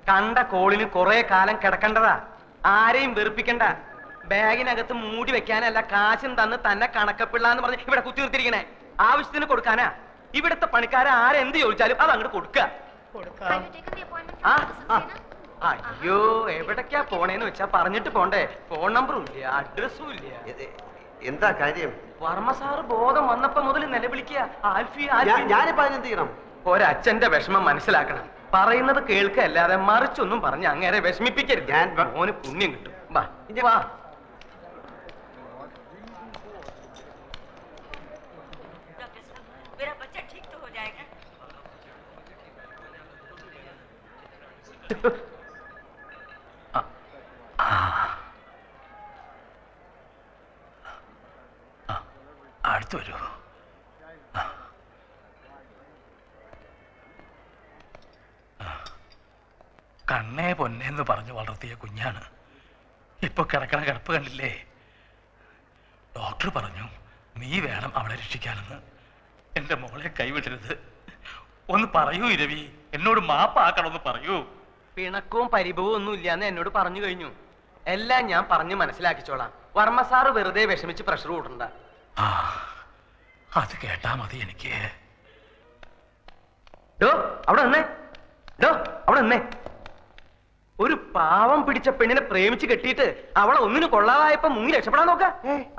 കണ്ട കോളിന് കുറെ കാലം കിടക്കണ്ടതാ. ആരെയും വെറുപ്പിക്കണ്ട. ബാഗിനകത്ത് മൂടി വെക്കാനല്ല, കാശും തന്ന് തന്നെ കണക്കപ്പിള്ളാന്ന് പറഞ്ഞ് ഇവിടെ കുത്തി നിർത്തിയിരിക്കണേ. ആവശ്യത്തിന് കൊടുക്കാനാ. ഇവിടുത്തെ പണിക്കാരെ ആരെന്ത് ചോദിച്ചാലും അത് അങ്ങോട്ട് കൊടുക്ക. അയ്യോ, എവിടേക്കാ പോണേന്ന് വെച്ചാ പറഞ്ഞിട്ട് പോണ്ടേ. ഫോൺ നമ്പറും ഇല്ല, അഡ്രസ്സും ഇല്ല. എന്താ കാര്യം? വർമ്മ സാറ് ബോധം വന്നപ്പോ മുതൽ നിലവിളിക്കുക, ആൽഫി. ഞാനിപ്പോ അതിനെന്ത് ചെയ്യണം? ഒരച്ഛന്റെ വിഷമം മനസ്സിലാക്കണം. പറയുന്നത് കേൾക്കല്ലാതെ മറിച്ചൊന്നും പറഞ്ഞ് അങ്ങേരെ വിഷമിപ്പിക്കരുത്. ഞാൻ മോന് പുണ്യം കിട്ടും. വാ വാ. അടുത്ത് വരൂ. കണ്ണേ പൊന്നേന്ന് പറഞ്ഞു വളർത്തിയ കുഞ്ഞാണ്. ഇപ്പൊ കിടക്കണ കിടപ്പ് കണ്ടില്ലേ? ഡോക്ടർ പറഞ്ഞു നീ വേണം അവളെ രക്ഷിക്കാനെന്ന്. എന്റെ മോളെ കൈവിടരുത്. ഒന്ന് പറയൂ ഇരവി, എന്നോട് മാപ്പാക്കണമെന്ന് പറയൂ. പിണക്കവും പരിഭവവും ഒന്നും ഇല്ലാന്ന് എന്നോട് പറഞ്ഞു കഴിഞ്ഞു. എല്ലാം ഞാൻ പറഞ്ഞു മനസ്സിലാക്കിച്ചോളാം. വർമ്മ സാറ് വെറുതെ വിഷമിച്ച് പ്രഷർ കൂട്ടണ്ട. അത് കേട്ടാ മതി എനിക്ക്. അവിടെ നിന്നേ, അവിടെ നിന്നേ. ഒരു പാവം പിടിച്ച പെണ്ണിനെ പ്രേമിച്ച് കെട്ടിയിട്ട് അവളെ ഒന്നിന് കൊള്ളാതായപ്പോ മുങ്ങി രക്ഷപ്പെടാൻ നോക്ക.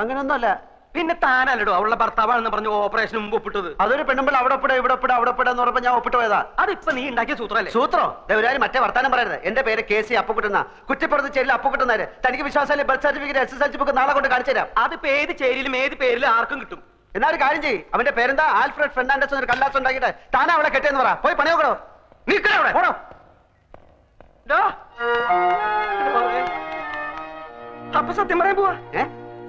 അങ്ങനെയൊന്നുമല്ല. പിന്നെ താനല്ലോ അവളുടെ ഭർത്താവാണെന്ന് പറഞ്ഞു ഓപ്പറേഷന് മുമ്പ് ഒപ്പിട്ടത്. അതൊരു പെണ്ണുമ്പോൾ അവിടെ ഒപ്പിട ഇവിടെ ഒപ്പിട അവിടെ ഒപ്പിടാന്ന് പറഞ്ഞപ്പോ ഞാൻ ഒപ്പിട്ട് പോയതാ. അതിപ്പോ നീ ഉണ്ടാക്കിയ സൂത്രല്ലേ? സൂത്രോ? ഒരു മറ്റേ വർത്താനം പറയരുത്. എന്റെ പേര് KC അപ്പുക്കുട്ടുന്ന, കുറ്റിപ്പുറത്ത് ചേരിൽ അപ്പുക്കുട്ടുന്നാര്. തനിക്ക് വിശ്വാസമല്ലേ? ബർത്ത് സർട്ടിഫിക്കറ്റ്, SSLC ബുക്ക് നാളെ കൊണ്ട് കാണിച്ചു തരാം. അതിപ്പോ ഏത് ചേരിയിലും ഏത് പേരിലും ആർക്കും കിട്ടും. എന്നാ ഒരു കാര്യം ചെയ്യും, അവന്റെ പേരെന്താ? ആൽഫ്രഡ് ഫെർണാണ്ടസ് ഒരു കല്ലാസ് ഉണ്ടാക്കിയിട്ട് താനാ അവളെ കെട്ടിയെന്ന് പറ. പോയി പണി നോക്കണോ? നിൽക്കണോ? അപ്പൊ സത്യം പറയാൻ പോവാ?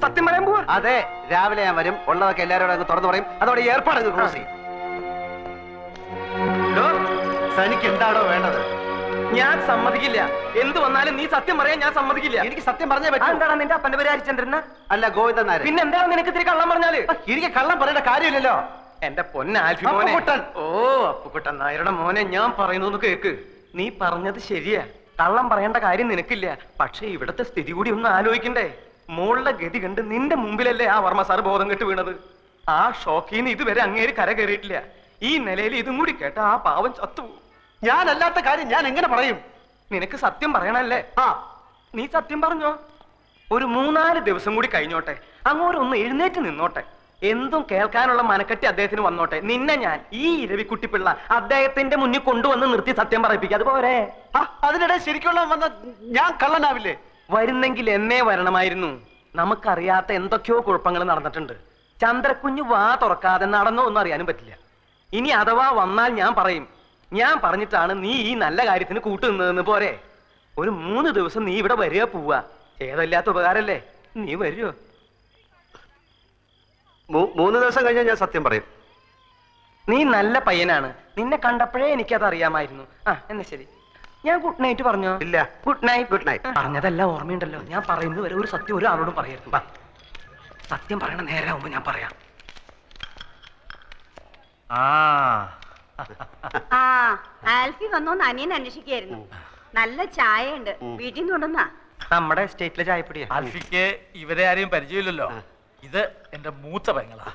സത്യം പറയാൻ പോവാ? അതെ, രാവിലെ ഞാൻ വരും. ഉള്ളതൊക്കെ എല്ലാവരോടും അങ്ങ് തുറന്നു പറയും. അതോടെ ഏർപ്പാട് ക്ലോസ് ചെയ്യും. തനിക്ക് എന്താണോ വേണ്ടത്? ഞാൻ സമ്മതിക്കില്ല. എന്ത് വന്നാലും നീ സത്യം പറയാൻ ഞാൻ സമ്മതിക്കില്ല. എനിക്ക് സത്യം പറഞ്ഞേ പറ്റും. എന്താണ് നിന്റെ അപ്പന്റെ പേര്? ഹരിചന്ദ്രൻ? അല്ല, ഗോവിന്ദൻ നായർ. പിന്നെ എന്താണ് നിനക്ക് ഇത്തിരി കള്ളം പറഞ്ഞാല്? എനിക്ക് കള്ളം പറയേണ്ട കാര്യമില്ലല്ലോ. എന്റെ പൊന്നാൽഫി മോനെ. ഓ, അപ്പുക്കുട്ടൻ നായരുടെ മോനെ, ഞാൻ പറയുന്നൊന്ന് കേക്ക്. നീ പറഞ്ഞത് ശരിയാ. കള്ളം പറയേണ്ട കാര്യം നിനക്കില്ല. പക്ഷെ ഇവിടത്തെ സ്ഥിതി കൂടി ഒന്ന് ആലോചിക്കണ്ടേ? മോളുടെ ഗതി കണ്ട് നിന്റെ മുമ്പിലല്ലേ ആ വർമ്മ സാർ ബോധം കെട്ട് വീണത്. ആ ഷോക്കീന്ന് ഇതുവരെ അങ്ങേര് കര കയറിയിട്ടില്ല. ഈ നിലയിൽ ഇതും കൂടി കേട്ട ആ പാവം ചത്തു. ഞാനല്ലാത്ത കാര്യം ഞാൻ എങ്ങനെ പറയും? നിനക്ക് സത്യം പറയണല്ലേ? നീ സത്യം പറഞ്ഞോ. ഒരു 3-4 ദിവസം കൂടി കഴിഞ്ഞോട്ടെ, അങ്ങോട്ടൊന്ന് എഴുന്നേറ്റ് നിന്നോട്ടെ. എന്തും കേൾക്കാനുള്ള മനക്കെട്ടി അദ്ദേഹത്തിന് വന്നോട്ടെ. നിന്നെ ഞാൻ ഈ ഇരവിക്കുട്ടിപ്പിള്ള അദ്ദേഹത്തിന്റെ മുന്നിൽ കൊണ്ടുവന്ന് നിർത്തി സത്യം പറയിപ്പിക്കുക. അതുപോലെ അതിനിടെ ശരിക്കുള്ള വന്ന ഞാൻ കള്ളനാവില്ലേ? വരുന്നെങ്കിൽ എന്നേ വരണമായിരുന്നു. നമുക്കറിയാത്ത എന്തൊക്കെയോ കുഴപ്പങ്ങൾ നടന്നിട്ടുണ്ട്. ചന്ദ്രക്കുഞ്ഞ് വാ തുറക്കാതെ നടന്നോ ഒന്നും അറിയാനും പറ്റില്ല. ഇനി അഥവാ വന്നാൽ ഞാൻ പറയും, ഞാൻ പറഞ്ഞിട്ടാണ് നീ ഈ നല്ല കാര്യത്തിന് കൂട്ടുനിന്നതെന്ന്. പോരെ? ഒരു 3 ദിവസം നീ ഇവിടെ വരിക പോവുക. ഏതല്ലാത്ത ഉപകാരല്ലേ? നീ വരുമോ? 3 ദിവസം കഴിഞ്ഞാൽ ഞാൻ സത്യം പറയും. നീ നല്ല പയ്യനാണ്. നിന്നെ കണ്ടപ്പോഴേ എനിക്കത് അറിയാമായിരുന്നു. എന്നാ ശരി, ഞാൻ ഗുഡ് നൈറ്റ് പറഞ്ഞോ? ഇല്ല. Good night. Good night. പറഞ്ഞതെല്ലാം ഓർമ്മയുണ്ടല്ലോ. ഞാൻ പറയുന്നത് വരെ ഒരു സത്യം ഒരാളോടും പറയരുത്. സത്യം പറയണ നേരാവുമ്പോ ഞാൻ പറയാം. ആൽഫി വന്നോന്ന് അനിയൻ അന്വേഷിക്കായിരുന്നു. നല്ല ചായ ഉണ്ട്, വീട്ടിൽ നിന്ന് കൊണ്ടുവന്നാ. നമ്മുടെ സ്റ്റേറ്റിലെ ചായപ്പൊടിയാ. ആൽഫിക്ക് ഇവരെ ആരെയും പരിചയമില്ലല്ലോ. ഇത് എന്റെ മൂത്ത പെങ്ങളാ.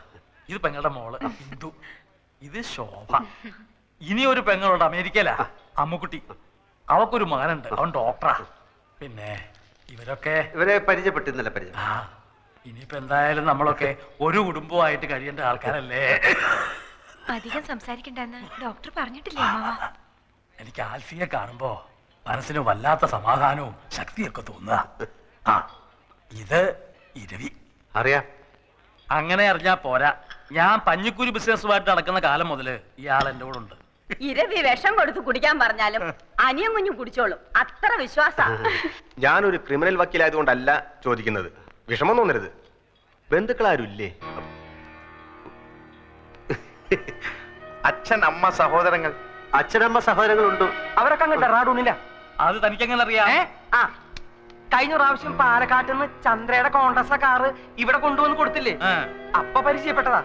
ഇത് പെങ്ങളുടെ മോള് ഇന്ദു. ഇത് ശോഭ. ഇനി ഒരു പെങ്ങളുണ്ട് അമേരിക്കയിലാ, അമ്മുക്കുട്ടി. അവക്കൊരു മകനുണ്ട്, അവൻ ഡോക്ടറാ. പിന്നെ ഇവരെ പരിചയപ്പെട്ടു, ഇന്നലെ പരിചയം. ഇനിയിപ്പോ എന്തായാലും നമ്മളൊക്കെ ഒരു കുടുംബമായിട്ട് കഴിയേണ്ട ആൾക്കാരല്ലേ. അധികം സംസാരിക്കണ്ടെന്ന് ഡോക്ടർ പറഞ്ഞിട്ടില്ലേ? എനിക്ക് ആൽഫിയെ കാണുമ്പോ മനസ്സിന് വല്ലാത്ത സമാധാനവും ശക്തിയൊക്കെ തോന്നുക. ഇത് ഇരവി. അറിയാം. അങ്ങനെ അറിഞ്ഞാ പോരാ. ഞാൻ പഞ്ഞിക്കുരി ബിസിനസ്സുമായിട്ട് നടക്കുന്ന കാലം മുതല് ഇയാൾ എന്റെ കൂടെ ഉണ്ട്. ഇരവി വിഷം കൊടുത്ത് കുടിക്കാൻ പറഞ്ഞാലും അനിയും കുഞ്ഞും കുടിച്ചോളും, അത്ര വിശ്വാസ. ഞാനൊരു ക്രിമിനൽ വക്കീലായതുകൊണ്ടല്ല ചോദിക്കുന്നത്. വിഷമം തോന്നരുത്. ബന്ധുക്കളാരും ഇല്ലേ? അച്ഛൻ, അമ്മ, സഹോദരങ്ങൾ? അച്ഛനമ്മ സഹോദരങ്ങളുണ്ട്. അവരൊക്കെ അങ്ങ് ഡെറാഡൂണില്ല. അത് തനിക്കെങ്ങനെ അറിയാം? കഴിഞ്ഞ പ്രാവശ്യം പാലക്കാട്ട് നിന്ന് ചന്ദ്രയുടെ കോണ്ടസ കാറ് ഇവിടെ കൊണ്ടുവന്ന് കൊടുത്തില്ലേ? അപ്പൊ പരിചയപ്പെട്ടതാ.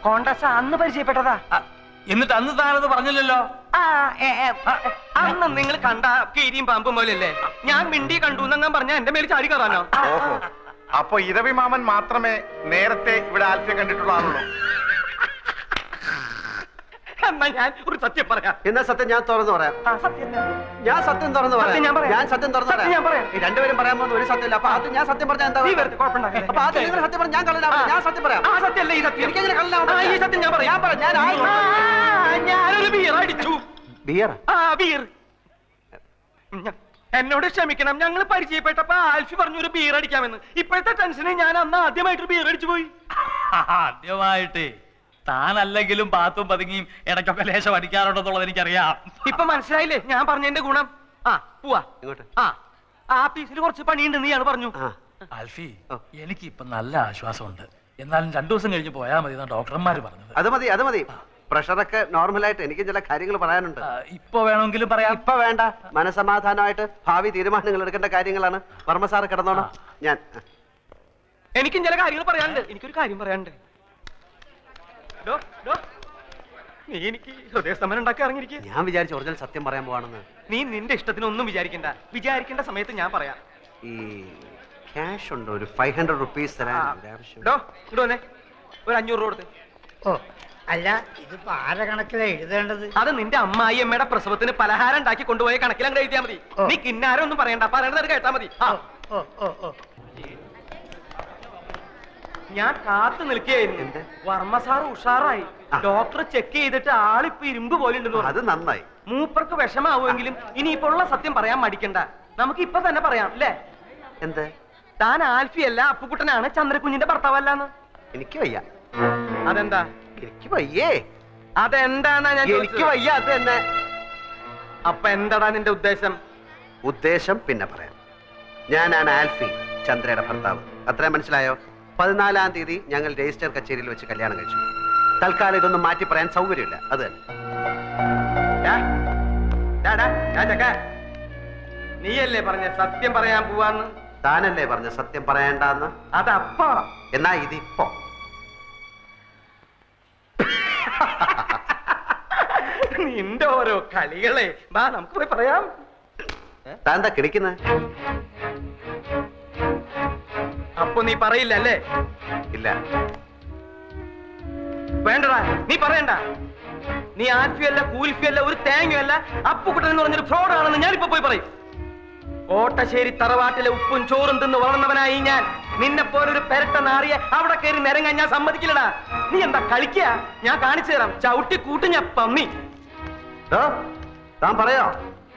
കോണ്ടസ അന്ന് പരിചയപ്പെട്ടതാ. എന്നിട്ട് അന്ന് താനത് പറഞ്ഞില്ലല്ലോ. അന്ന് നിങ്ങൾ കണ്ട കീരിയും പാമ്പും പോലെയല്ലേ? ഞാൻ മിണ്ടി കണ്ടു എന്നങ്ങാൻ പറഞ്ഞ എന്റെ മേൽ ചാടി കയറാനോ? ഓഹോ, അപ്പൊ ഇരവി മാമൻ മാത്രമേ നേരത്തെ ഇവിടെ ആൽഫിയെ കണ്ടിട്ടുള്ള ആളുള്ളൂ. എന്നാ ഞാൻ ഒരു സത്യം പറയാം. എന്നാ സത്യം ഞാൻ തുറന്നു പറയാം. ഞാൻ സത്യം തുറന്നു പറയാം. ഞാൻ സത്യം തുറന്നു പറയാം. ഈ രണ്ടുപേരും പറയാൻ പോകുന്ന ഒരു സത്യമില്ല. അപ്പൊ അത് ഞാൻ സത്യം പറഞ്ഞാൽ എന്താ? അപ്പൊ അത് നിങ്ങൾ സത്യം പറഞ്ഞാൽ ഞാൻ കള്ളനാവും. ഞാൻ സത്യം പറയാം. ആ സത്യമല്ല ഈ സത്യം. എനിക്കെങ്ങനെ കള്ളനാവും? ഈ സത്യം ഞാൻ പറയാം. ഞാനൊരു ബിയർ അടിച്ചു. ബിയർ? ആ ബിയർ. എന്നോട് ക്ഷമിക്കണം, ഞങ്ങൾ പരിചയപ്പെട്ടപ്പോ ആൽഫി പറഞ്ഞു ഒരു ബിയർ അടിക്കാമെന്ന്. ഇപ്പോഴത്തെ ടെൻഷന് ഞാൻ അന്ന് ആദ്യമായിട്ട് ബിയർ അടിച്ചു പോയി. ആദ്യമായിട്ട് താനല്ലെങ്കിലും പാത്തും പതുങ്ങിയും ഇടയ്ക്കൊക്കെ ലേശം അടിക്കാറുണ്ടെന്നുള്ളത് എനിക്കറിയാം. ഇപ്പൊ മനസ്സിലായില്ലേ ഞാൻ പറഞ്ഞതിന്റെ ഗുണം? ആ പോവാ ഇങ്ങോട്ട്. ആ പീസിൽ കുറച്ച് പണിയുണ്ട് നീയാണ് പറഞ്ഞു. ആൽഫി, എനിക്ക് ഇപ്പൊ നല്ല ആശ്വാസമുണ്ട്. എന്നാലും 2 ദിവസം കഴിഞ്ഞ് പോയാൽ മതി എന്നാണ് ഡോക്ടർമാര് പറഞ്ഞത്. അത് മതി, അത് മതി. പ്രഷറൊക്കെ നോർമലായിട്ട് എനിക്ക് ചില കാര്യങ്ങൾ പറയാനുണ്ട്. ഇപ്പൊ വേണമെങ്കിലും പറയാം. ഇപ്പൊ വേണ്ട, മനസമാധാനമായിട്ട് ഭാവി തീരുമാനങ്ങൾ എടുക്കേണ്ട കാര്യങ്ങളാണ്. വർമ്മ സാറ് കിടന്നോണം. ഞാൻ എനിക്കും ചില കാര്യങ്ങൾ പറയാനുണ്ട്. എനിക്കൊരു കാര്യം പറയാനുണ്ട്. നീ എനിക്ക് ഹൃദയസ്തംഭനം ഉണ്ടാക്കി ഇറങ്ങിയിരിക്കുക. ഞാൻ വിചാരിച്ചു ഒറിജിനൽ സത്യം പറയാൻ പോവാണെന്ന്. നീ നിന്റെ ഇഷ്ടത്തിനൊന്നും വിചാരിക്കേണ്ട സമയത്ത് ഞാൻ പറയാം. ഈ ക്യാഷ് ഉണ്ടോ? ഒരു 500 റുപ്പീസ് തരാൻ ഇങ്ങോട്ട് വന്നേ, ഒരു 500 രൂപ കൊടുത്ത്. ഓ അല്ല, ഇതിപ്പോ ആരെ കണക്കിലാ എഴുതേണ്ടത്? അത് നിന്റെ അമ്മായി അമ്മയുടെ പ്രസവത്തിന് പലഹാരം ഉണ്ടാക്കി കൊണ്ടുപോയ കണക്കിൽ അങ്ങ് എഴുതിയാ മതി. നീ കിന്നാരം ഒന്നും പറയണ്ട, പറയണത് കേട്ടാ മതി. ഞാൻ കാത്തു നിൽക്കുകയായിരുന്നു. വർമ്മ സാർ ഉഷാറായി. ഡോക്ടർ ചെക്ക് ചെയ്തിട്ട് ആളിപ്പോ ഇരുമ്പ് പോലെ ഉണ്ടെന്ന്. അത് നന്നായി. മൂപ്പർക്ക് വിഷമാവുമെങ്കിലും ഇനിയിപ്പോ ഉള്ള സത്യം പറയാൻ മടിക്കണ്ട. നമുക്ക് ഇപ്പൊ തന്നെ പറയാം അല്ലേ? എന്ത്? താൻ ആൽഫിയല്ല, അപ്പുക്കുട്ടനാണ്, ചന്ദ്രകുഞ്ഞിന്റെ ഭർത്താവല്ലാന്ന്. എനിക്ക് വയ്യ. അതെന്താ? എനിക്ക് വയ്യേ. അതെന്താന്നാ ഞാൻ എനിക്ക് വയ്യ. അത് തന്നെ. അപ്പൊ എന്താടാ നിന്റെ ഉദ്ദേശം? ഉദ്ദേശം പിന്നെ പറയാം. ഞാനാണ് ആൽഫി, ചന്ദ്രയുടെ ഭർത്താവ്. അത്രയും മനസ്സിലായോ? 14-ാം തീയതി ഞങ്ങൾ രജിസ്റ്റർ കച്ചേരിയിൽ വെച്ച് കല്യാണം കഴിച്ചു. തൽക്കാലം ഇതൊന്നും മാറ്റി പറയാൻ സൗകര്യമില്ല. അത് തന്നെ. നീയല്ലേ പറഞ്ഞ സത്യം പറയാൻ പോവാന്ന്? താനല്ലേ പറഞ്ഞ സത്യം പറയണ്ടെന്ന്? അതപ്പോ. എന്നാ ഇതിപ്പോ. നിന്റെ ഓരോ കളികളെ ബാ നമുക്ക് പോയി പറയാം. താൻ എന്താ കിടക്കുന്നത്? അപ്പൊ നീ പറയില്ല അല്ലേ? ഇല്ല. വേണ്ടടാ, നീ പറയണ്ട. നീ ആൽഫിയല്ല, കൂൽഫിയല്ല, ഒരു തേങ്ങയല്ല, അപ്പുക്കുട്ടൻ എന്ന് പറഞ്ഞൊരു ഫ്രോഡാണെന്ന് ഞാനിപ്പോ പോയി പറയും. കോട്ടശ്ശേരി തറവാട്ടിലെ ഉപ്പും ചോറും തിന്ന് വളർന്നവനായി ഞാൻ. നിന്നെ പോലൊരു പെരട്ട നാറിയെ അവിടെ കയറി നിരങ്ങാൻ ഞാൻ സമ്മതിക്കില്ലടാ. നീ എന്താ കളിക്കുക? ഞാൻ കാണിച്ചു തരാം. ചവിട്ടി കൂട്ടി ഞാൻ പമ്മി. താൻ പറയോ?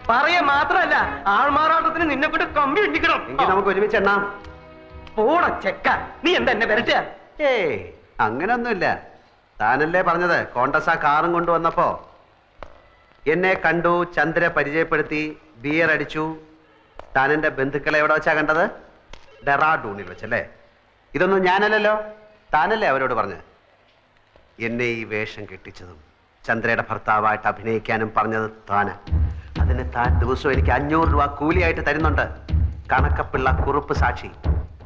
പറയ മാത്രല്ല, ആൾമാറാട്ടത്തിന് നിന്നെ കൊണ്ട് കമ്പി ഇണ്ടിക്കണം. എങ്കിൽ നമുക്ക് ഒരുമിച്ച് എണ്ണാം. പോട ചെക്ക, നീ എന്താ എന്നെ വരട്ടുക? ഏയ് അങ്ങനൊന്നുമില്ല. താനല്ലേ പറഞ്ഞത് കോണ്ടസ കാറും കൊണ്ടുവന്നപ്പോ എന്നെ കണ്ടു, ചന്ദ്ര പരിചയപ്പെടുത്തി, ബിയർ അടിച്ചു. താൻ എന്റെ ബന്ധുക്കളെ എവിടെ വെച്ചാ കണ്ടത്? ഡെറാഡൂണിൽ വെച്ചല്ലേ? ഇതൊന്നും ഞാനല്ലല്ലോ, താനല്ലേ അവരോട് പറഞ്ഞത്. എന്നെ ഈ വേഷം കെട്ടിച്ചതും ചന്ദ്രയുടെ ഭർത്താവായിട്ട് അഭിനയിക്കാനും പറഞ്ഞത് താന്. അതിന് താൻ ദിവസവും എനിക്ക് 500 രൂപ കൂലിയായിട്ട് തരുന്നുണ്ട്. കണക്കപ്പിള്ള കുറുപ്പ് സാക്ഷി.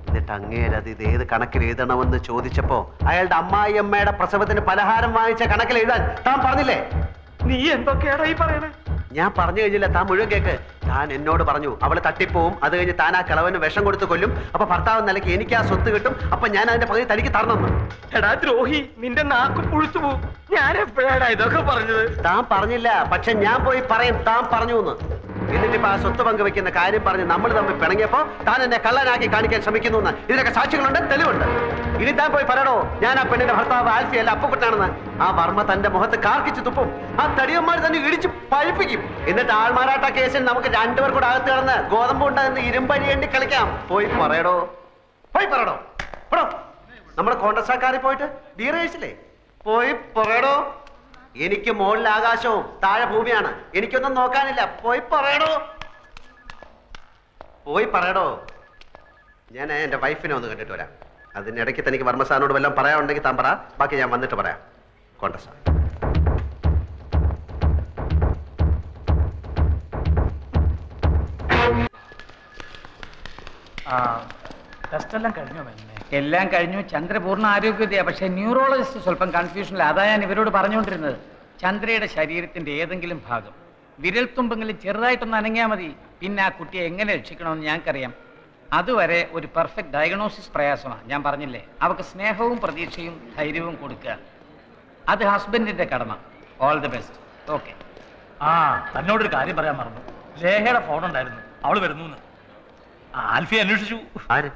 എന്നിട്ട് അങ്ങേരത് ഇത് ഏത് കണക്കിൽ എഴുതണമെന്ന് ചോദിച്ചപ്പോ അയാളുടെ അമ്മായിയമ്മയുടെ പ്രസവത്തിന് പലഹാരം വാങ്ങിച്ച കണക്കിൽ എഴുതാൻ താൻ പറഞ്ഞില്ലേ? നീ എന്തൊക്കെയാടാ ഈ പറയണേ? ഞാൻ പറഞ്ഞു കഴിഞ്ഞില്ല, താൻ മുഴുവൻ കേക്ക്. താൻ എന്നോട് പറഞ്ഞു അവള് തട്ടിപ്പോവും, അത് കഴിഞ്ഞ് താൻ ആ കിളവന് വിഷം കൊടുത്ത് കൊല്ലും, അപ്പൊ ഭർത്താവ് നിലയ്ക്ക് എനിക്ക് ആ സ്വത്ത് കിട്ടും, അപ്പൊ ഞാൻ അതിന്റെ പകുതി തനിക്ക് തരണമെന്ന്. എടാ ദ്രോഹി, നിന്റെ നാക്ക് പുഴുത്തു പോവും. ഞാൻ എപ്പോഴാടാ ഇതൊക്കെ പറഞ്ഞത്? താൻ പറഞ്ഞില്ല, പക്ഷെ ഞാൻ പോയി പറയും താൻ പറഞ്ഞു എന്ന്. എന്നിട്ടിപ്പോ ആ സ്വത്ത് പങ്കുവെക്കുന്ന കാര്യം പറഞ്ഞ് നമ്മൾ തമ്മിൽ പിണങ്ങിയപ്പോ താൻ എന്നെ കള്ളനാക്കി കാണിക്കാൻ ശ്രമിക്കുന്നു എന്ന്. ഇതിനൊക്കെ സാക്ഷികളുണ്ട്, തെളിവുണ്ട്. ഇനി താൻ പോയി പറയണോ ഞാൻ ആ പെണ്ണിന്റെ ഭർത്താവ് ആൽഫി അല്ല അപ്പുക്കുട്ടനാണെന്ന്? ആ വർമ്മ തന്റെ മുഖത്ത് കാർക്കിച്ച് തുപ്പും. ആ തടിയന്മാർ തന്നെ ഇടിച്ച് പഴിപ്പിക്കും. എന്നിട്ട് ആൾമാറാട്ട കേസിൽ നമുക്ക് 2 പേർ കൂടെ അകത്ത് കിടന്ന് ഗോതമ്പുണ്ടെന്ന് ഇരുമ്പഴിയേണ്ടി കളിക്കാം. പോയി പറയടോ, പോയി പറയടോ. നമ്മുടെ കോൺഗ്രസ്സാക്കാരിൽ പോയിട്ട് ബീർ കഴിച്ചില്ലേ? പോയി പറയടോ. എനിക്ക് മുകളിൽ ആകാശവും താഴെ ഭൂമിയാണ്, എനിക്കൊന്നും നോക്കാനില്ല. പോയി പറയടോ, പോയി പറയടോ. ഞാൻ എന്റെ വൈഫിനെ ഒന്ന് കണ്ടിട്ട് വരാം. അതിനിടയ്ക്ക് തനിക്ക് വർമ്മസാറിനോട് വല്ലതും പറയാനുണ്ടെങ്കിൽ താൻ പറ, ബാക്കി ഞാൻ വന്നിട്ട് പറയാം. കോൺഗ്രസ് ടെസ്റ്റെല്ലാം കഴിഞ്ഞോ? എല്ലാം കഴിഞ്ഞു. ചന്ദ്ര പൂർണ്ണ ആരോഗ്യതയാ. പക്ഷെ ന്യൂറോളജിസ്റ്റ് സ്വല്പം കൺഫ്യൂഷനില്ല. അതാ ഞാൻ ഇവരോട് പറഞ്ഞുകൊണ്ടിരുന്നത്. ചന്ദ്രയുടെ ശരീരത്തിന്റെ ഏതെങ്കിലും ഭാഗം വിരൽത്തുമ്പെങ്കിലും ചെറുതായിട്ടൊന്ന് അനങ്ങിയാൽ മതി. പിന്നെ ആ കുട്ടിയെ എങ്ങനെ രക്ഷിക്കണമെന്ന് ഞങ്ങൾക്കറിയാം. അതുവരെ ഒരു പെർഫെക്റ്റ് ഡയഗ്നോസിസ് പ്രയാസമാണ്. ഞാൻ പറഞ്ഞില്ലേ, അവർക്ക് സ്നേഹവും പ്രതീക്ഷയും ധൈര്യവും കൊടുക്കുക. അത് ഹസ്ബൻഡിന്റെ കടമ. All the best. ഓക്കെ. ആ തന്നോടൊരു കാര്യം പറയാൻ മറന്നു. ലേഖയുടെ ഫോൺ ഉണ്ടായിരുന്നു, അവള് വരുന്നു. ആൽഫി അന്വേഷിച്ചു. ആര്?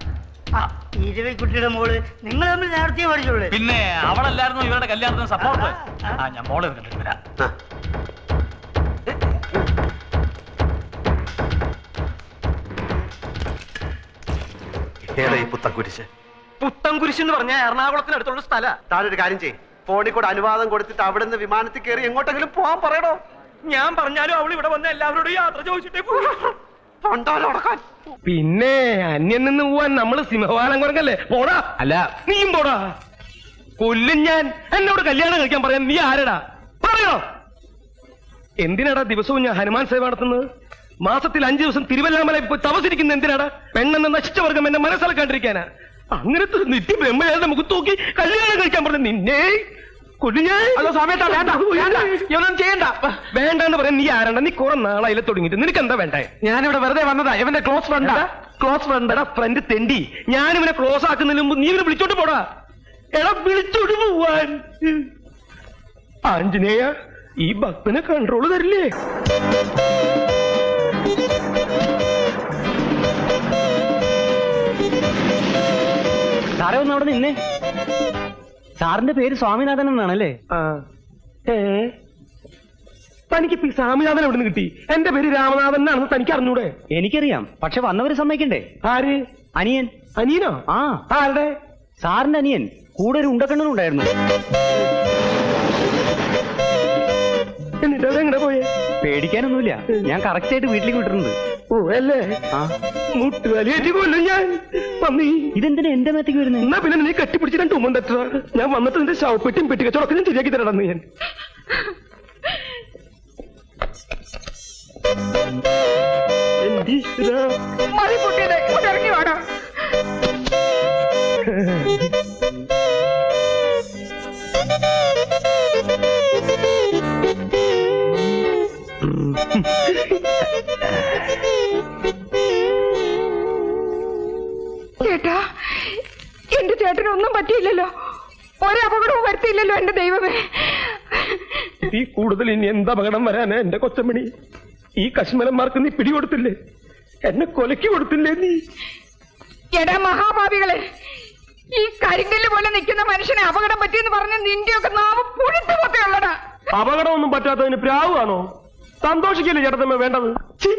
ഇരുവിക്കുട്ടിയുടെ മോള് നിങ്ങൾ തമ്മിൽ നേരത്തെ പഠിച്ചുള്ളൂ. പിന്നെ അവളല്ലായിരുന്നു ഇവരുടെ കല്യാണത്തിന് സപ്പോർട്ട്. ആ ഞാൻ മോളെ കണ്ടിട്ട് വരാം. ഏതാ ഈ പുത്തൻകുരിശ്? പുത്തൻകുരിശ് എന്ന് പറഞ്ഞാൽ എറണാകുളത്തിനടുത്തുള്ള സ്ഥല. താനൊരു കാര്യം ചെയ്യ്, ഫോണിൽ കൂടെ അനുവാദം കൊടുത്തിട്ട് അവിടെ നിന്ന് വിമാനത്തിൽ കയറി എങ്ങോട്ടെങ്കിലും പോവാൻ പറയണോ? ഞാൻ പറഞ്ഞാലും അവൾ ഇവിടെ വന്ന എല്ലാവരോടും യാത്ര ചോദിച്ചിട്ടേ പിന്നെ അന്യം നിന്ന് പോവാൻ നമ്മള് സിംഹവാലം കുറങ്ങല്ലേ? പോടാ. അല്ല നീയും പോടാ. കൊല്ലും ഞാൻ. എന്നോട് കല്യാണം കഴിക്കാൻ പറയാൻ നീ ആരടാ? പറയണോ? എന്തിനാടാ ദിവസവും ഞാൻ ഹനുമാൻ സേവ നടത്തുന്നത്? മാസത്തിൽ 5 ദിവസം തിരുവല്ലാമലയിൽ പോയി തപസിരിക്കുന്ന എന്തിനാടാ? പെണ്ണെന്ന നശിച്ച വർഗം എന്നെ മനസ്സിലാക്കാണ്ടിരിക്കാനാ? അങ്ങനത്തെ നിത്യ ബ്രഹ്മയാളുടെ മുഖത്ത് നോക്കി കല്യാണം കഴിക്കാൻ പറഞ്ഞു നിന്നെ കൊല്ലു ഞാൻ. ചെയ്യണ്ട. വേണ്ടെന്ന് പറയാൻ നീ ആരണ്ട? നീ കുറെ നാളായില്ല തുടങ്ങിയിട്ട്. നിനക്ക് എന്താ വേണ്ടേ? ഞാനിവിടെ വെറുതെ വന്നതാ. ഇവന്റെ ക്ലോസ് ഫ്രണ്ടാ. ക്ലോസ് ഫ്രണ്ടാ? ഫ്രണ്ട് തെണ്ടി. ഞാനിവനെ ക്ലോസ് ആക്കുന്നതിന് മുമ്പ് നീ ഇവനെ വിളിച്ചോട്ട് പോടാ. എടാ വിളിച്ചോട്ട് പോവാൻ. ആഞ്ജനേയ, ഈ ഭക്തനെ കൺട്രോള് തരില്ലേ? സാറേ ഒന്ന് അവിടെ നിന്നേ. സാറിന്റെ പേര് സ്വാമിനാഥൻ എന്നാണല്ലേ? തനിക്ക് സ്വാമിനാഥൻ എവിടെ നിന്ന് കിട്ടി? എന്റെ പേര് രാമനാഥൻ എന്നാണെന്ന് തനിക്ക് അറിഞ്ഞൂടെ? എനിക്കറിയാം, പക്ഷെ വന്നവര് സമ്മതിക്കണ്ടേ? ആര്? അനിയൻ. അനിയനോ? ആ. ആരുടെ? സാറിന്റെ അനിയൻ. കൂടെ ഒരു ഉണ്ടക്കണ്ണനുണ്ടായിരുന്നു. എന്നിട്ട് അതെങ്ങനെ പോയേ? പേടിക്കാനൊന്നുമില്ല, ഞാൻ കറക്റ്റ് ആയിട്ട് വീട്ടിലേക്ക് വിട്ടിട്ടുണ്ട്. ഓ അല്ലേ? മുട്ടുവലിയേറ്റി കൊല്ലും ഞാൻ. പന്നി, ഇതെന്തിനാ എന്റെ മേത്തേക്ക് വരുന്നത്? എന്നാ പിന്നെ നീ കെട്ടിപ്പിടിച്ച് 2 ഉമ്മൻ തട്ടാ. ഞാൻ വന്നിട്ട് നിന്റെ ശവപ്പെട്ടിയും പെട്ടിക്കച്ചവടൊക്കെ ഞാൻ ശരിയാക്കി തരണമെന്ന് ഞാൻ. ഇറങ്ങി വേണം. ചേട്ടാ, എന്റെ ചേട്ടനൊന്നും പറ്റിയില്ലല്ലോ. ഒരപകടവും വരുത്തിയില്ലല്ലോ എന്റെ ദൈവമേ. ഈ കൂടുതൽ ഇനി എന്ത് അപകടം വരാനാ എന്റെ കൊച്ചമണി? ഈ കശ്മലന്മാർക്ക് നീ പിടികൊടുത്തില്ലേ? എന്നെ കൊലയ്ക്ക് കൊടുത്തില്ലേ നീ? എടാ മഹാഭാവികളെ, ഈ കരിങ്കല്ല് പോലെ നിൽക്കുന്ന മനുഷ്യനെ അപകടം പറ്റിയെന്ന് പറഞ്ഞ് നിന്റെയൊക്കെ നാമം പുഴുത്തു പോത്തെയുള്ളടാ. അപകടമൊന്നും പറ്റാത്തതിന് പ്രാവാണോ? സന്തോഷിക്കില്ലേ ചേട്ടത്തമ്മ വേണ്ടത്?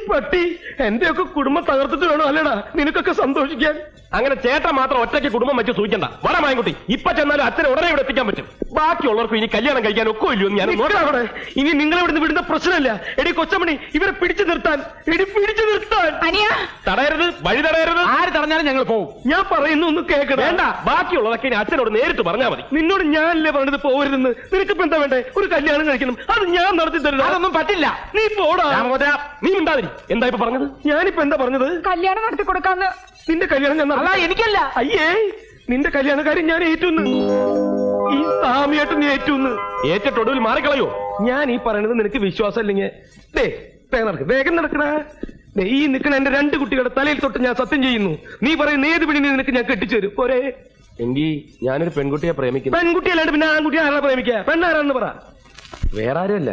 പട്ടി, എന്റെയൊക്കെ കുടുംബം തകർത്തിട്ട് വേണോ അല്ലേടാ നിനക്കൊക്കെ സന്തോഷിക്കാൻ? അങ്ങനെ ചേട്ടൻ മാത്രം ഒറ്റയ്ക്ക് കുടുംബം വെച്ച് സൂചിക്കണ്ട. വട മായൻകുട്ടി, ഇപ്പൊ ചെന്നാലും അച്ഛനെ ഉടനെ ഇവിടെ എത്തിക്കാൻ പറ്റും. ബാക്കിയുള്ളവർക്ക് ഇനി കല്യാണം കഴിക്കാൻ ഒക്കെ ഇല്ലയോ ഞാൻ നോക്കാവിടെ. ഇനി നിങ്ങളിവിടുന്ന് വിടുന്ന പ്രശ്നമില്ല. എടി കൊച്ചമണി, ഇവരെ പിടിച്ചു നിർത്താൻ. തടയരുത്, വഴി തടയരുത്. ആര് തടഞ്ഞാലും ഞങ്ങൾ പോകും. ഞാൻ പറയുന്നു ഒന്ന് കേൾക്കണം. വേണ്ട, ബാക്കിയുള്ളതൊക്കെ ഇനി അച്ഛനോട് നേരിട്ട് പറഞ്ഞാൽ മതി. നിന്നോട് ഞാനല്ലേ പറഞ്ഞത് പോകരുതെന്ന്. നിനക്കിപ്പോ എന്താ വേണ്ടേ? ഒരു കല്യാണം കഴിക്കണം, അത് ഞാൻ നടത്തി തരുന്നത്. അതൊന്നും പറ്റില്ല. നീ പോടാ. നീ ഉണ്ടാതിരി. എന്താ ഇപ്പൊ പറഞ്ഞത്? ഞാനിപ്പോ എന്താ പറഞ്ഞത്? കല്യാണം നടത്തി കൊടുക്കാന്ന്. നിന്റെ കല്യാണം ഞാൻ എനിക്കല്ല. അയ്യേ, നിന്റെ കല്യാണക്കാരൻ ഞാൻ ഏറ്റുന്ന്. ഈ സാമിയായിട്ട് നീ ഏറ്റുന്ന്. ഏറ്റിട്ടൊടുവിൽ മാറിക്കളയോ? ഞാൻ ഈ പറയുന്നത് നിനക്ക് വിശ്വാസം ഇല്ലെങ്കിൽ വേഗം നടക്കണ. ഈ നിൽക്കണ എന്റെ 2 കുട്ടികളുടെ തലയിൽ തൊട്ട് ഞാൻ സത്യം ചെയ്യുന്നു. നീ പറയുന്ന ഏത് പിടി നിനക്ക് ഞാൻ കെട്ടിച്ചു തരും. പോരെ? എങ്കിൽ ഞാനൊരു പെൺകുട്ടിയെ പ്രേമിക്കുന്നു. പെൺകുട്ടിയല്ലാണ്ട് പിന്നെ ആൺകുട്ടിയെ ആരാ പ്രേമിക്കുക? പെണ്ണാരാന്ന് പറ. വേറെ ആരുമല്ല,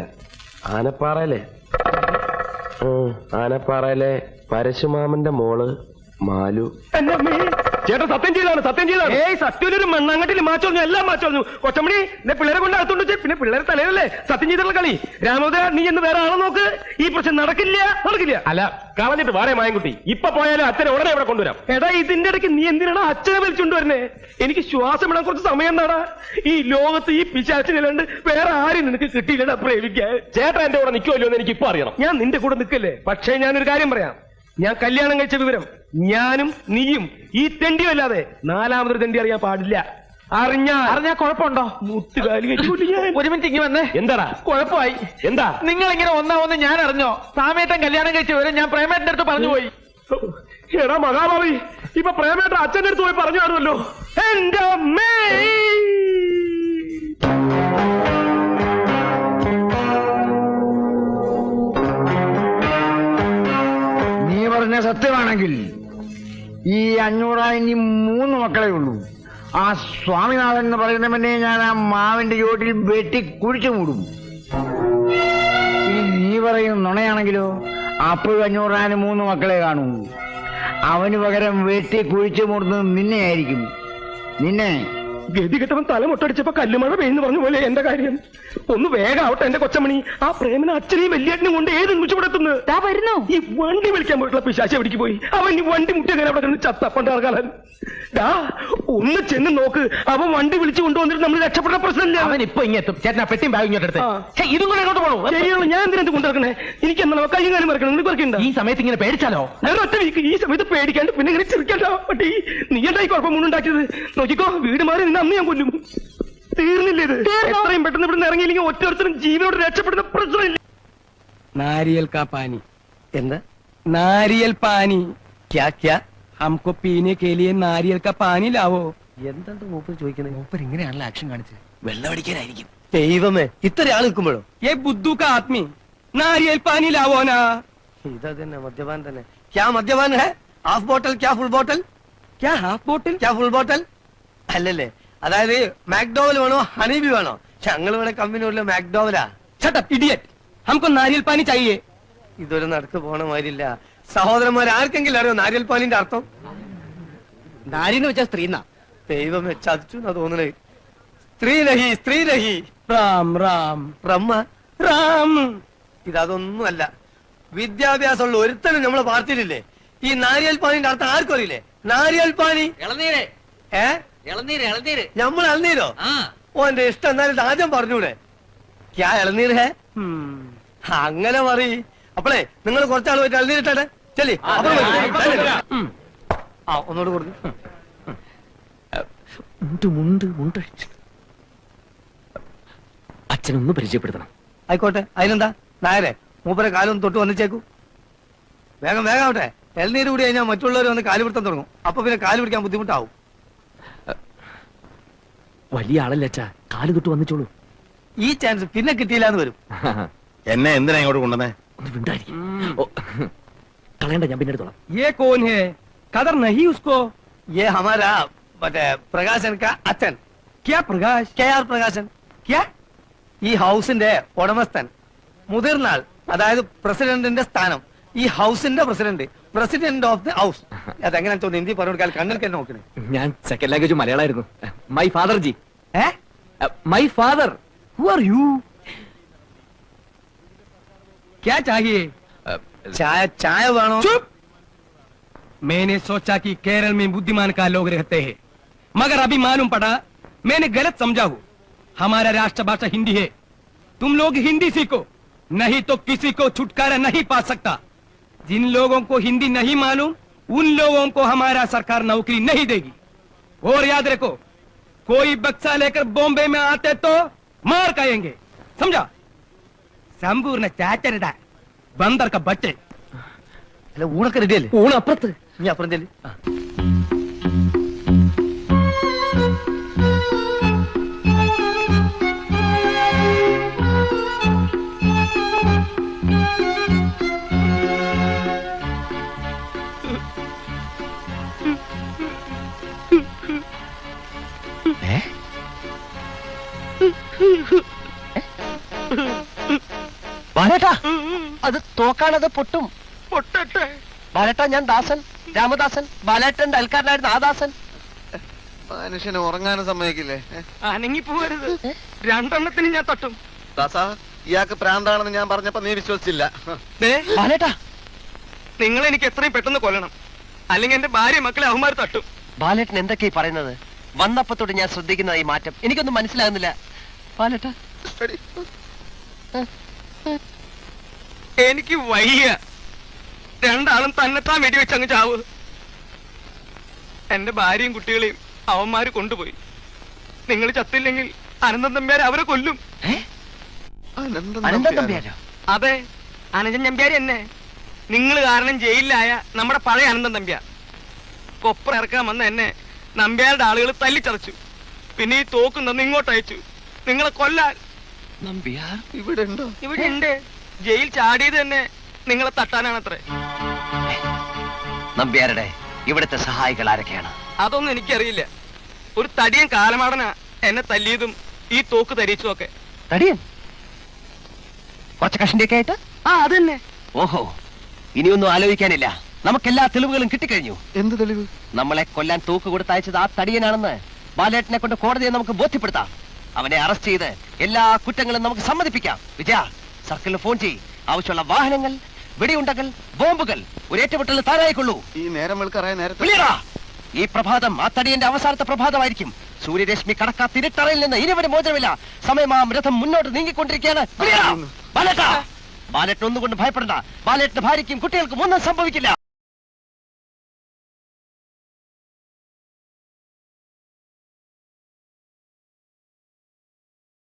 ആനപ്പാറയിലെ പരശുമാമന്റെ മോള് മാലു. ചേട്ടാ സത്യം ചെയ്താണ്, സത്യം ചെയ്താണ്. സത്യൊരു മണ്ണാങ്കട്ടിൽ മാച്ചോളഞ്ഞു, എല്ലാം മാച്ചോളഞ്ഞു. കൊച്ചമണി, എന്നെ പിള്ളേരെ കൊണ്ട് അകത്തോണ്ട് വെച്ച് പിന്നെ പിള്ളേരെ തലയിലല്ലേ സത്യം ചെയ്തിട്ടുള്ള കളി. രാമോദര, നീ എന്ന് വേറെ ആളെ നോക്ക്. ഈ പ്രശ്നം നടക്കില്ല. അല്ല, കളഞ്ഞിട്ട് വാടേ മായൻകുട്ടി. ഇപ്പൊ പോയാലും അച്ഛനെ ഉടനെ ഇവിടെ കൊണ്ടുവരാം. എടാ, ഇതിന്റെ ഇടയ്ക്ക് നീ എന്തിനാണ് അച്ഛനെ വലിച്ചുകൊണ്ടുവരുന്നേ? എനിക്ക് ശ്വാസം ഇടാൻ കുറച്ച് സമയം എന്താടാ? ഈ ലോകത്ത് ഈ പിശാച്ചിനല്ലാണ്ട് വേറെ ആരും നിനക്ക് കിട്ടിയില്ലടാ പ്രേമിക്കാൻ. ചേട്ടാ എന്റെ കൂടെ നിൽക്കുമല്ലോ എന്ന് എനിക്ക് ഇപ്പൊ അറിയണം. ഞാൻ നിന്റെ കൂടെ നിൽക്കല്ലേ. പക്ഷേ ഞാനൊരു കാര്യം പറയാം. ഞാൻ കല്യാണം കഴിച്ച വിവരം ഞാനും നീയും ഈ തെണ്ടിയും അല്ലാതെ 4മതൊരു തെണ്ടി അറിയാൻ പാടില്ല. അറിഞ്ഞാ കുഴപ്പമുണ്ടോ? മുട്ടുകാലി ഒരു മിനിറ്റ് ഇങ്ങനെ വന്നേ. എന്താടാ കുഴപ്പമായി? എന്താ നിങ്ങൾ ഇങ്ങനെ ഒന്നാവെന്ന് ഞാൻ അറിഞ്ഞോ? സാമേട്ടൻ കല്യാണം കഴിച്ച വിവരം ഞാൻ പ്രേമേട്ടന്റെ അടുത്ത് പറഞ്ഞു പോയി. എടാ മഹാഭാവി, ഇപ്പൊ പ്രേമേട്ടൻ അച്ഛന്റെ അടുത്ത് പോയി പറഞ്ഞു കാണുമല്ലോ. എന്റെ അമ്മേ, സത്യമാണെങ്കിൽ ഈ 500 ഇനി 3 മക്കളെ ഉള്ളൂ. ആ സ്വാമിനാഥൻ എന്ന് പറയുന്നവനെ ഞാൻ ആ മാവിന്റെ ചോട്ടിൽ വെട്ടി കുഴിച്ചു മൂടും. ഇനി നീ പറയും നുണയാണെങ്കിലോ, അപ്പോഴും 500 3 മക്കളെ കാണൂ. അവന് പകരം വെട്ടി കുഴിച്ചു മൂടുന്നത് നിന്നെയായിരിക്കും. നിന്നെ ഗതികെട്ടവൻ തല മുട്ടടിച്ചപ്പോ കല്ലുമഴ പെയ്യുന്നു പറഞ്ഞ പോലെ എന്റെ കാര്യം. ഒന്ന് വേഗാവട്ടെ എന്റെ കൊച്ചമണി. ആ പ്രേമന അച്ഛനെയും വലിയേട്ടനും കൊണ്ട് ഏത് നിമിഷപ്പെടുത്തുന്നു വരുന്നു. ഈ വണ്ടി വിളിക്കാൻ പോയിട്ടുള്ള പിശാശി എവിടേക്ക് പോയി? അവൻ ഈ വണ്ടി മുട്ടിയ അവിടെ കിടന്ന് ചത്തപ്പണ്ടാർക്കാലൻ. ഒന്ന് ചെന്ന് നോക്ക്, അവൻ വണ്ടി വിളിച്ചു കൊണ്ടുവന്നിട്ട് നമ്മൾ രക്ഷപ്പെട്ട പ്രശ്നമില്ല. അവൻ ഇപ്പൊ ഇങ്ങെത്തും. ചേട്ടനാ പെട്ടിയും ബാഗ് ഇങ്ങോട്ടെടുത്ത്. ഇതും കൂടെ എങ്ങോട്ട് പോകണോ? ശരിയാണ്, ഞാൻ എന്തിനാ കൊണ്ടിറക്കണേ? എനിക്ക് എന്നാ കയ്യും കാര്യം മറക്കണം. നിനക്ക് പറക്കണ്ട. ഈ സമയത്ത് ഇങ്ങനെ പേടിച്ചാലോ? ഞാൻ ഒറ്റ വീക്ക് ഈ സമയത്ത് പേടിക്കാണ്ട് പിന്നെ ഇങ്ങനെ ചിരിക്കണ്ട. പട്ടി നീ എന്തായി കുഴപ്പം മുന്നുണ്ടാക്കിയത്? നോക്കിക്കോ, വീട് മാറി നിന്ന് അന്ന് ഞാൻ കൊല്ലും. തീർന്നില്ല ഇത്. എത്രയും പെട്ടെന്ന് ഇവിടെ ഇറങ്ങിയില്ലെങ്കിൽ ഒറ്റൊരുത്തരും ജീവനോട് രക്ഷപ്പെടുന്ന പ്രശ്നമില്ല. नारियल का पानी എന്താ? नारियल पानी क्या क्या हमको पीने के लिए नारियल का पानी लावो. എന്താണ് മൂപ്പർ ചോദിക്കുന്നത്? മൂപ്പർ ഇങ്ങനെയാണല്ലോ ആക്ഷൻ കാണിച്ചത്. വെള്ളം അടിക്കാനായിരിക്കും. ദൈവമേ, ഇത്ര ആൾ നിൽക്കുമ്പോഴോ? ये बुद्धू का आदमी नारियल पानी लावो ना. ഇതാ തന്നെ മദ്യപാൻ തന്നെ. ക്യാ മദ്യപാൻ ഹെ? ഹാഫ് ബോട്ടൽ ക്യാ ഫുൾ ബോട്ടൽ? क्या हाफ बोतल? ക്യാ ഫുൾ ബോട്ടൽ? അല്ലല്ലേ, അതായത് മാക്ഡോവൽ വേണോ ഹണീബി വേണോ? ഞങ്ങൾ ഇവിടെ കമ്പനി മാക്ഡോവലാ. शट अप इडियट, हमको नारियल पानी चाहिए. ഇതൊരു നടക്ക് പോണ മാതിരില്ല. സഹോദരന്മാർ ആർക്കെങ്കിലും അറിയോ നാരിയൽ പാലിന്റെ അർത്ഥം? നാരിന്ന് വെച്ചാ സ്ത്രീന്നാ. ദൈവമേ, ചതിച്ചു എന്നാ തോന്നണേ. സ്ത്രീ രഹി, സ്ത്രീ രഹി. राम राम ബ്രഹ്മ राम. ഇതൊന്നുമല്ല. വിദ്യാഭ്യാസമുള്ള ഒരുത്തനും നമ്മളെ പാർട്ടിയിലില്ലേ? ഈ നാരിയൽ പാനിന്റെ അർത്ഥം ആർക്കും അറിയില്ലേ? നാരിയൽ പാനി ഇളനീര് ഇളനീര് ഇളനീര് നമ്മൾ ഇളനീരോ? ഓന്റെ ഇഷ്ടം എന്നാലും ഇത് ആദ്യം പറഞ്ഞൂടെ? ക്യാ ഇളനീർ ഹേ? അങ്ങനെ പറ. അപ്പളേ നിങ്ങൾ കുറച്ചാൾ പോയിട്ട് ഇളനീരിട്ടെ ചെല്ലി. ഒന്നുകൂടെ കൊടുത്തു. അച്ഛനൊന്ന് പരിചയപ്പെടുത്തണം. ആയിക്കോട്ടെ, അതിനെന്താ? നായരെ മൂപ്പരെ കാലൊന്ന് തൊട്ട് വന്നിച്ചേക്കൂ. വേഗം വേഗാവട്ടെ. ഇളനീര് കൂടി കഴിഞ്ഞാൽ മറ്റുള്ളവർ വന്ന് കാല് പിടുത്തം തുടങ്ങും. അപ്പൊ പിന്നെ കാല് പിടിക്കാൻ ബുദ്ധിമുട്ടാവും. വലിയ ആളല്ലേ അച്ഛാ, കാല് തൊട്ട് വന്നിച്ചോളൂ. ഈ ചാൻസ് പിന്നെ കിട്ടിയില്ലാന്ന് വരും. എന്നെ എന്തിനാ ഇങ്ങോട്ട് കൊണ്ടുവന്നേ? ഒന്ന് വിണ്ടായിരിക്കും. കളയണ്ട, ഞാൻ പിന്നെ എടുത്തോളാം. ये कौन है? कदर नहीं उसको. ये हमारा മറ്റേ പ്രകാശൻ കാ അച്ഛൻ. क्या प्रकाश? KR പ്രകാശൻ. क्या? ഈ ഹൗസിന്റെ ഉടമസ്ഥൻ, മുതിർന്ന ആൾ, അതായത് പ്രസിഡന്റിന്റെ സ്ഥാനം. ഈ ഹൗസിന്റെ president, president of the house. അതെങ്ങനെയാ തോന്നുന്നു ഹിന്ദി പറഞ്ഞു കൊടുക്കാൻ? കണ്ണിൽ തന്നെ നോക്കണേ. ഞാൻ സെക്കൻഡ് ലാംഗ്വേജ് മലയാളമായിരുന്നു. My father ji. My father. Who are you? क्या चाहिए? ചായ ചായ വേണോ? चुप! मैंने सोचा कि केरल में बुद्धिमान का लोग रहते हैं, मगर अभी मालूम पड़ा मैंने गलत समझा हूँ. हमारा राष्ट्रभाषा हिंदी है. तुम लोग हिंदी सीखो, नहीं तो किसी को छुटकारा नहीं पा सकता. जिन लोगों को हिंदी नहीं मालूम उन लोगों को हमारा सरकार नौकरी नहीं देगी. और याद रखो, कोई बक्सा लेकर बॉम्बे में आते तो मार खाएंगे, समझा? संपूर्ण चाचरदा बंदर का बच्चे. അല്ല, ഊണൊക്കെ റെഡിയല്ലേ? ഊണ് അപ്പുറത്ത്. നീ അപ്പുറം ചെല്ലി. ബാലേട്ടാ, അത് തോക്കാണത് പൊട്ടും. പൊട്ടട്ടെ ബാലേട്ടാ. ഞാൻ ദാസൻ, രാമദാസൻ. ബാലേട്ടന്റെ അയൽക്കാരനായിരുന്നു ആ ദാസൻ. മനുഷ്യനെ ഉറങ്ങാനും സമ്മതിക്കില്ലേ? അനങ്ങി പോകരുത്, രണ്ടെണ്ണത്തിന് ഞാൻ തട്ടും. ദാസാ, ഇയാൾക്ക് പ്രാന്താണെന്ന് ഞാൻ പറഞ്ഞപ്പോ നീ വിശ്വസിച്ചില്ല. ബാലേട്ടാ, നിങ്ങൾ എനിക്ക് എത്രയും പെട്ടെന്ന് കൊല്ലണം, അല്ലെങ്കിൽ എന്റെ ഭാര്യ മക്കളെ അവന്മാർ തട്ടും. ബാലേട്ടൻ എന്തൊക്കെയാ പറയുന്നത്? വന്നപ്പത്തോട്ട് ഞാൻ ശ്രദ്ധിക്കുന്ന ഈ മാറ്റം എനിക്കൊന്നും മനസ്സിലാകുന്നില്ല. ബാലേട്ടാ, എനിക്ക് വയ്യ. രണ്ടാളും തന്നെത്താൻ വെടിവെച്ച് അങ്ങ് ചാവ്. എന്റെ ഭാര്യയും കുട്ടികളെയും അവന്മാര് കൊണ്ടുപോയി. നിങ്ങൾ ചത്തില്ലെങ്കിൽ അനന്തൻ നമ്പ്യാരെ അവരെ കൊല്ലും. അനന്തൻ നമ്പ്യാരോ? അതെ, അനന്തൻ നമ്പ്യാര് എന്നെ. നിങ്ങൾ കാരണം ജയിലിലായ നമ്മുടെ പഴയ അനന്തൻ നമ്പ്യാർ. കൊപ്പറ ഇറക്കാൻ വന്ന എന്നെ നമ്പ്യാരുടെ ആളുകൾ തല്ലിച്ചതച്ചു. പിന്നെ ഈ തോക്കും തന്ന് ഇങ്ങോട്ട് അയച്ചു നിങ്ങളെ കൊല്ലാൻ. നമ്പ്യാർ ഇവിടെ ഉണ്ടോ? ഇവിടെ ഉണ്ട്. ജയിൽ ചാടിയത് തന്നെ നിങ്ങളെ തട്ടാനാണത്രേ. നമ്പ്യാരുടെ ഇവിടുത്തെ സഹായികൾ ആരൊക്കെയാണ്? അതൊന്നും എനിക്കറിയില്ല. ഒരു തടിയൻ കാലമാടനാ എന്നെ തല്ലിയതും ഈ തോക്ക് തരിച്ചും ഒക്കെ. തടിയൻ കുറച്ച് കഷിന്റെയൊക്കെ ആയിട്ട്? ആ അതന്നെ. ഓഹോ, ഇനിയൊന്നും ആലോചിക്കാനില്ല. നമുക്കെല്ലാ തെളിവുകളും കിട്ടിക്കഴിഞ്ഞു. എന്ത് തെളിവ്? നമ്മളെ കൊല്ലാൻ തൂക്ക് കൊടുത്തയച്ചത് ആ തടിയനാണെന്ന് ബാലേട്ടനെ കൊണ്ട് കോടതിയെ നമുക്ക് ബോധ്യപ്പെടുത്താം. അവനെ അറസ്റ്റ് ചെയ്ത് എല്ലാ കുറ്റങ്ങളും നമുക്ക് സമ്മതിപ്പിക്കാം. വിജയ, സർക്കിളിൽ ഫോൺ ചെയ്യ്. ആവശ്യമുള്ള വാഹനങ്ങൾ, വെടിയുണ്ടകൾ, ബോംബുകൾ ഒരു ഏറ്റുമുട്ടൽ താനായിക്കൊള്ളൂ. ഈ നേരം വെളുക്കറായ നേരത്തെ വിളിയടാ. ഈ പ്രഭാതം ആ തടിയന്റെ അവസാനത്തെ പ്രഭാതമായിരിക്കും. സൂര്യരശ്മി കടക്കാത്തിരിട്ടറയിൽ നിന്ന് ഇനി ഒരു മോചനമില്ല. സമയമാം രഥം മുന്നോട്ട് നീങ്ങിക്കൊണ്ടിരിക്കുകയാണ്. ബാലേട്ട, ബാലേട്ടൻ ഒന്നുകൊണ്ട് ഭയപ്പെടണ്ട. ബാലേട്ടന്റെ ഭാര്യയ്ക്കും കുട്ടികൾക്കും ഒന്നും സംഭവിക്കില്ല.